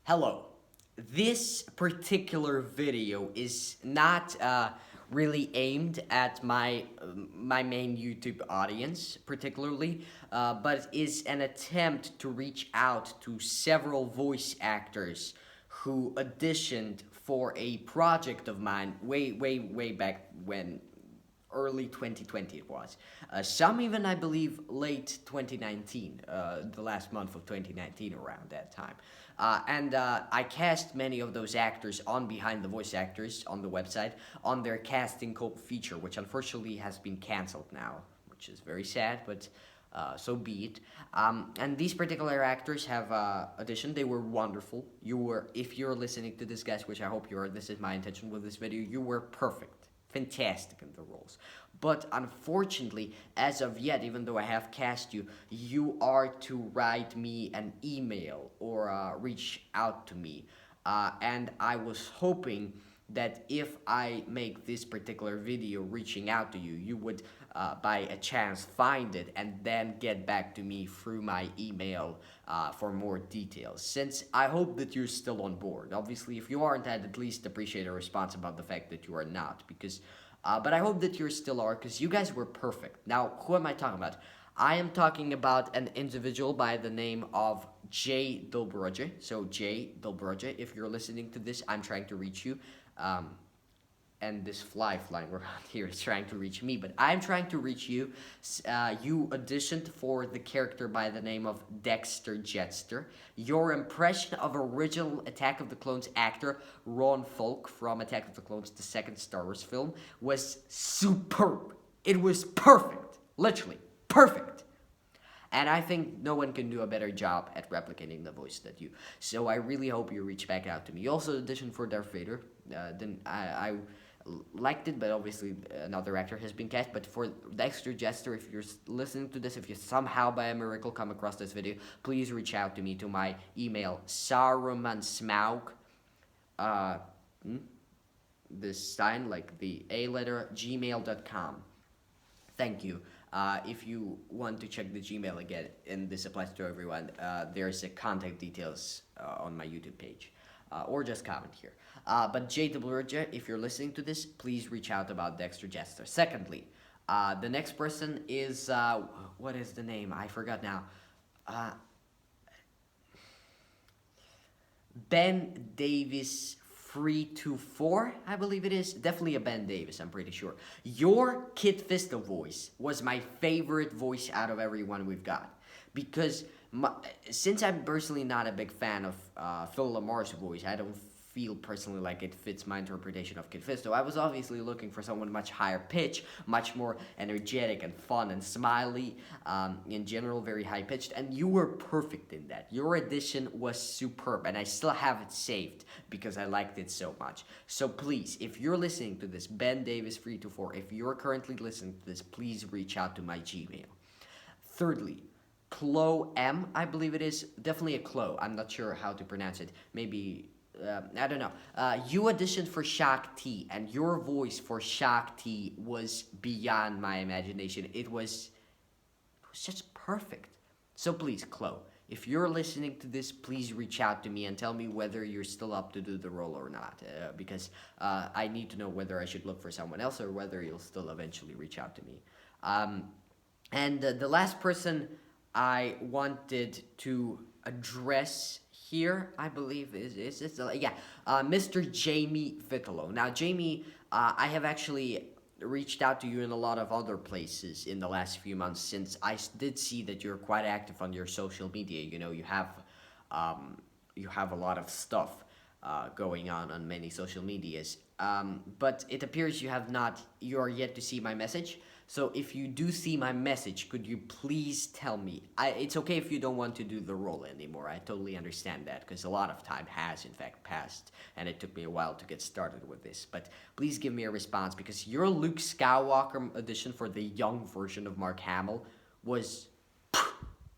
Hello. This particular video is not really aimed at my main YouTube audience particularly, but is an attempt to reach out to several voice actors who auditioned for a project of mine way back when early 2020 it was. Some even, I believe, late 2019, the last month of 2019 around that time. And I cast many of those actors on Behind the Voice Actors on the website on their casting call feature, which unfortunately has been canceled now, which is very sad, but so be it. And these particular actors have auditioned. They were wonderful. If you're listening to this, guys, which I hope you are, this is my intention with this video, you were perfect. Fantastic in the roles. But unfortunately, as of yet, even though I have cast you, you are to write me an email or reach out to me. And I was hoping that if I make this particular video reaching out to you, you would by a chance find it and then get back to me through my email for more details, since I hope that you're still on board. Obviously, if you aren't, I'd at least appreciate a response about the fact that you are not, because but I hope that you still are, because you guys were perfect. Now, who am I talking about? I am talking about an individual by the name of Delbrugge. So Delbrugge, if you're listening to this, I'm trying to reach you. And this flying around here is trying to reach me, but I'm trying to reach you. You auditioned for the character by the name of Dexter Jetster. Your impression of original Attack of the Clones actor Ron Folk from Attack of the Clones, the second Star Wars film, was superb. It was perfect, literally perfect. And I think no one can do a better job at replicating the voice than you. So I really hope you reach back out to me. You also auditioned for Darth Vader. Then I liked it, but obviously another actor has been cast. But for Dexter Jester, if you're listening to this, if you somehow by a miracle come across this video, please reach out to me to my email, sarumansmaug, the sign, like the A letter, gmail.com. Thank you. If you want to check the Gmail again, and this applies to everyone, there's a contact details on my YouTube page. Or just comment here. But Delbrugge, if you're listening to this, please reach out about Dexter Jester. Secondly, the next person is, what is the name? I forgot now. BenDavis324, I believe it is. Definitely a BenDavis, I'm pretty sure. Your Kit Fisto voice was my favorite voice out of everyone we've got. Because since I'm personally not a big fan of Phil Lamar's voice, I don't feel personally like it fits my interpretation of Kit Fisto. I was obviously looking for someone much higher pitch, much more energetic and fun and smiley, in general very high pitched, and you were perfect in that. Your audition was superb, and I still have it saved because I liked it so much. So please, if you're listening to this, BenDavis324, if you're currently listening to this, please reach out to my Gmail. Thirdly, Chloe M, I believe it is. Definitely a Chloe. I'm not sure how to pronounce it. Maybe, I don't know. You auditioned for Shaq T, and your voice for Shaq T was beyond my imagination. It was just perfect. So please, Chloe, if you're listening to this, please reach out to me and tell me whether you're still up to do the role or not. Because I need to know whether I should look for someone else or whether you'll still eventually reach out to me. And the last person I wanted to address here, I believe, is Mr. Jamie Vitullo. Now, Jamie, I have actually reached out to you in a lot of other places in the last few months, since I did see that you're quite active on your social media. You know, you have a lot of stuff going on many social medias. But it appears you are yet to see my message. So if you do see my message, could you please tell me? It's okay if you don't want to do the role anymore. I totally understand that, because a lot of time has, in fact, passed, and it took me a while to get started with this. But please give me a response, because your Luke Skywalker audition for the young version of Mark Hamill was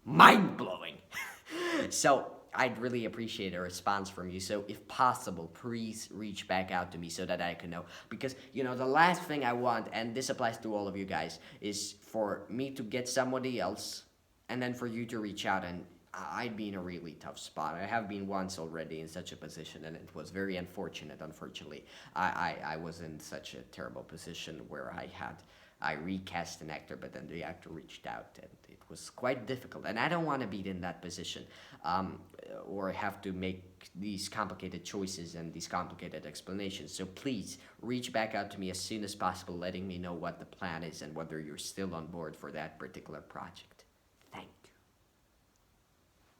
mind-blowing. So I'd really appreciate a response from you. So if possible, please reach back out to me so that I can know. Because, you know, the last thing I want, and this applies to all of you guys, is for me to get somebody else, and then for you to reach out and I'd be in a really tough spot. I have been once already in such a position, and it was very unfortunate. Unfortunately, I was in such a terrible position where I recast an actor, but then the actor reached out, and it was quite difficult. And I don't want to be in that position, or have to make these complicated choices and these complicated explanations. So please reach back out to me as soon as possible, letting me know what the plan is and whether you're still on board for that particular project. Thank you.